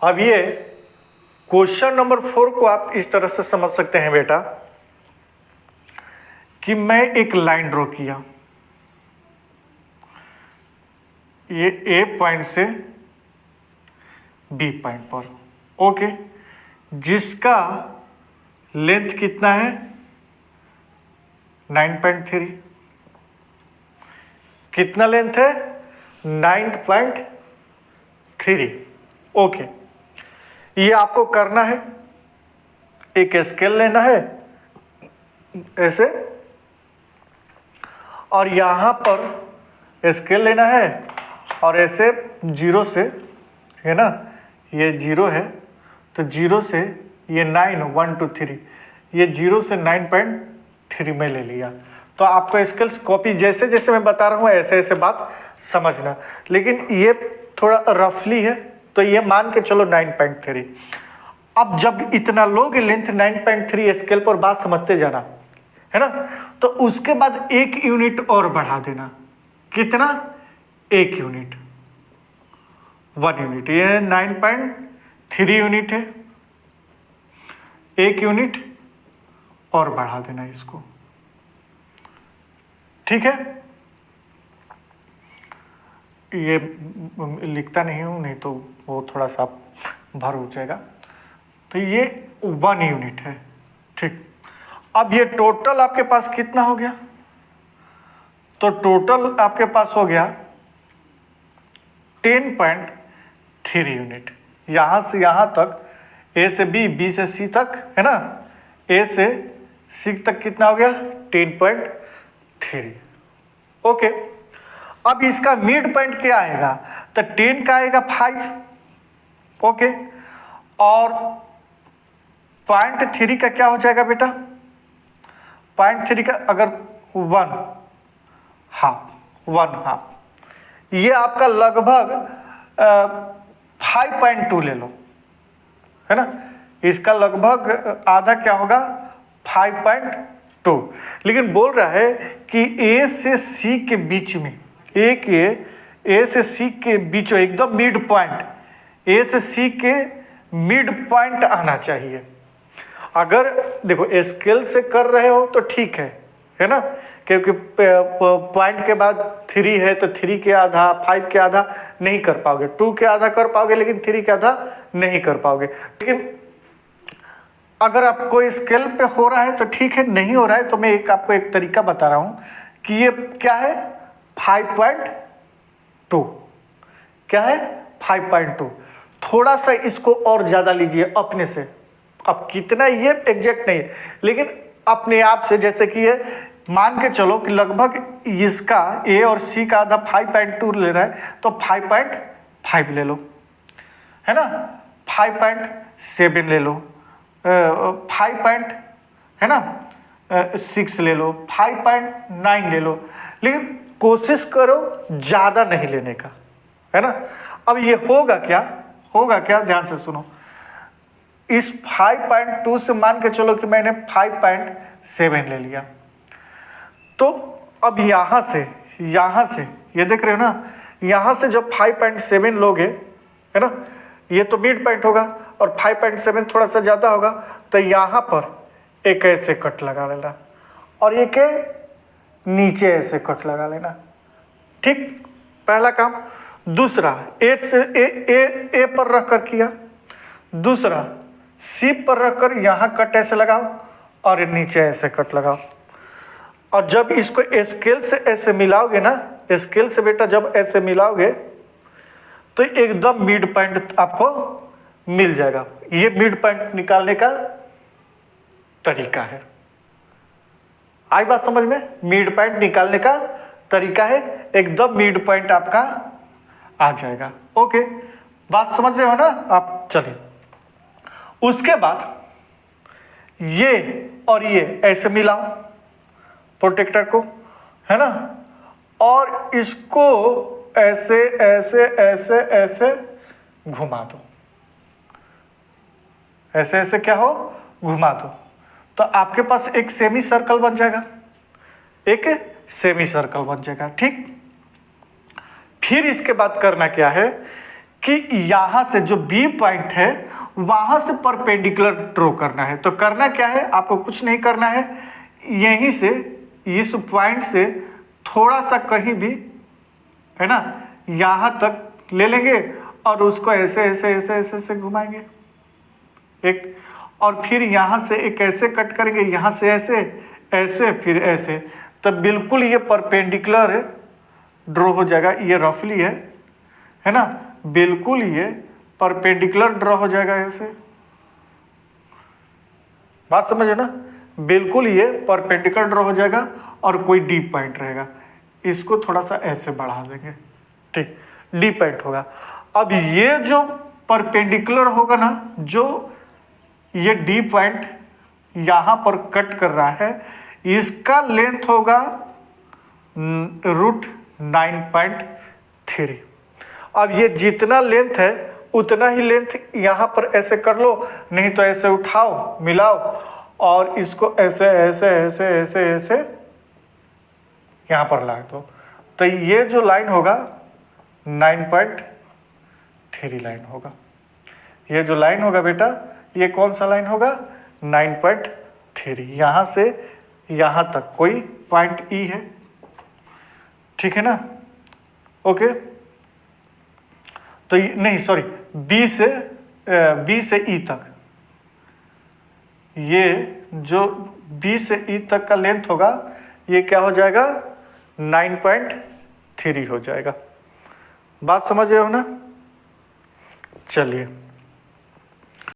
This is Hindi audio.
अब ये क्वेश्चन नंबर 4 को आप इस तरह से समझ सकते हैं बेटा कि मैं एक लाइन ड्रॉ किया, ये ए पॉइंट से बी पॉइंट पर, ओके, जिसका लेंथ कितना है 9.3, कितना लेंथ है 9.3, ओके। ये आपको करना है, एक स्केल लेना है ऐसे, और यहां पर स्केल लेना है और ऐसे 0 से, है ना, ये 0 है तो 0 से ये 9 1 2 3, ये 0 से 9.3 में ले लिया। तो आपको स्केल्स कॉपी जैसे जैसे मैं बता रहा हूँ ऐसे ऐसे बात समझना, लेकिन ये थोड़ा रफली है तो ये मान के चलो 9.3। अब जब इतना लोगे लेंथ 9.3 स्केल पर, बात समझते जाना, है ना, तो उसके बाद 1 यूनिट और बढ़ा देना। कितना? 1 यूनिट, 1 यूनिट, ये 9.3 यूनिट है, 1 यूनिट और बढ़ा देना इसको, ठीक है। ये लिखता नहीं हूं, नहीं तो वो थोड़ा सा भर हो जाएगा। तो ये 1 यूनिट है, ठीक। अब ये टोटल आपके पास कितना हो गया? तो टोटल आपके पास हो गया 10.3 यूनिट, यहां से यहां तक, ए से बी, बी से सी तक, है ना, ए से सी तक कितना हो गया 10.3, ओके। अब इसका मिड पॉइंट क्या आएगा? तो 10 का आएगा 5, ओके, और 0.3 का क्या हो जाएगा बेटा? 0.3 का अगर 1 हाफ, ये आपका लगभग 5.2 ले लो, है ना, इसका लगभग आधा क्या होगा 5.2। लेकिन बोल रहा है कि ए से सी के बीच में, ए से सी के बीच में एकदम मिड पॉइंट, ए से सी के मिड पॉइंट आना चाहिए। अगर देखो स्केल से कर रहे हो तो ठीक है ना, क्योंकि पॉइंट के बाद 3 है तो 3 के आधा, 5 के आधा नहीं कर पाओगे, 2 के आधा कर पाओगे लेकिन 3 के आधा नहीं कर पाओगे। लेकिन अगर आपको स्केल पे हो रहा है तो ठीक है, नहीं हो रहा है तो मैं आपको एक तरीका बता रहा हूँ कि ये क्या है 5.2, क्या है 5.2। थोड़ा सा इसको और ज़्यादा लीजिए अपने से, अब कितना ये एग्जैक्ट नहीं, लेकिन अपने आप से, जैसे कि ये मान के चलो कि लगभग इसका ए और सी का आधा 5.2 ले रहा है तो 5.5 ले लो, है ना, 5.7 ले लो, 6 ले लो, 5.9 ले लो, लेकिन कोशिश करो ज़्यादा नहीं लेने का, है ना। अब ये होगा क्या, ध्यान से सुनो, इस 5.2 से मान के चलो कि मैंने 5.7 ले लिया, तो अब यहाँ से ये देख रहे हो ना, यहाँ से जब 5.7 लोगे, है ना, ये तो मिड पॉइंट होगा और 5.7 थोड़ा सा ज़्यादा होगा, तो यहाँ पर एक ऐसे कट लगा लेना और एक नीचे ऐसे कट लगा लेना, ठीक, पहला काम। दूसरा 8 से ए पर रख कर किया, दूसरा सी पर रख कर यहाँ कट ऐसे लगाओ और नीचे ऐसे कट लगाओ। और जब इसको स्केल से ऐसे मिलाओगे ना, स्केल से बेटा जब ऐसे मिलाओगे तो एकदम मिड पॉइंट आपको मिल जाएगा। ये मिड पॉइंट निकालने का तरीका है, आई बात समझ में? मिड पॉइंट निकालने का तरीका है, एकदम मिड पॉइंट आपका आ जाएगा, ओके, बात समझ रहे हो ना आप? चलिए, उसके बाद ये और ये ऐसे मिलाओ प्रोटेक्टर को, है ना, और इसको ऐसे ऐसे ऐसे ऐसे घुमा दो, ऐसे ऐसे क्या हो, घुमा दो, तो आपके पास एक सेमी सर्कल बन जाएगा, एक सेमी सर्कल बन जाएगा, ठीक। फिर इसके बाद करना क्या है कि यहां से जो बी पॉइंट है वहां से परपेंडिकुलर ड्रॉ करना है। तो करना क्या है, आपको कुछ नहीं करना है, यहीं से इस पॉइंट से थोड़ा सा कहीं भी, है ना, यहां तक ले लेंगे और उसको ऐसे ऐसे ऐसे ऐसे ऐसे घुमाएंगे एक, और फिर यहां से एक ऐसे कट करेंगे, यहां से ऐसे ऐसे फिर ऐसे, तब बिल्कुल ये परपेंडिकुलर ड्रॉ हो जाएगा। ये रफली है ना, बिल्कुल ये परपेंडिकुलर ड्रॉ हो जाएगा ऐसे। बात समझे ना, बिल्कुल ये परपेंडिकुलर ड्रॉ हो जाएगा और कोई डी पॉइंट रहेगा, इसको थोड़ा सा ऐसे बढ़ा देंगे, ठीक, डी पॉइंट होगा। अब ये जो परपेंडिकुलर होगा ना, जो ये डी पॉइंट यहां पर कट कर रहा है, इसका लेंथ होगा √9.3। अब ये जितना लेंथ है उतना ही लेंथ यहां पर ऐसे कर लो, नहीं तो ऐसे उठाओ मिलाओ और इसको ऐसे ऐसे ऐसे ऐसे ऐसे यहां पर ला दो। तो ये जो लाइन होगा 9.3 लाइन होगा। ये जो लाइन होगा बेटा, ये कौन सा लाइन होगा, 9.3। यहां से यहां तक कोई पॉइंट ई है, ठीक है ना, ओके। तो नहीं सॉरी, बी से ई तक, ये जो बी से ई तक का लेंथ होगा ये क्या हो जाएगा, 9.3 हो जाएगा। बात समझ रहे हो ना, चलिए।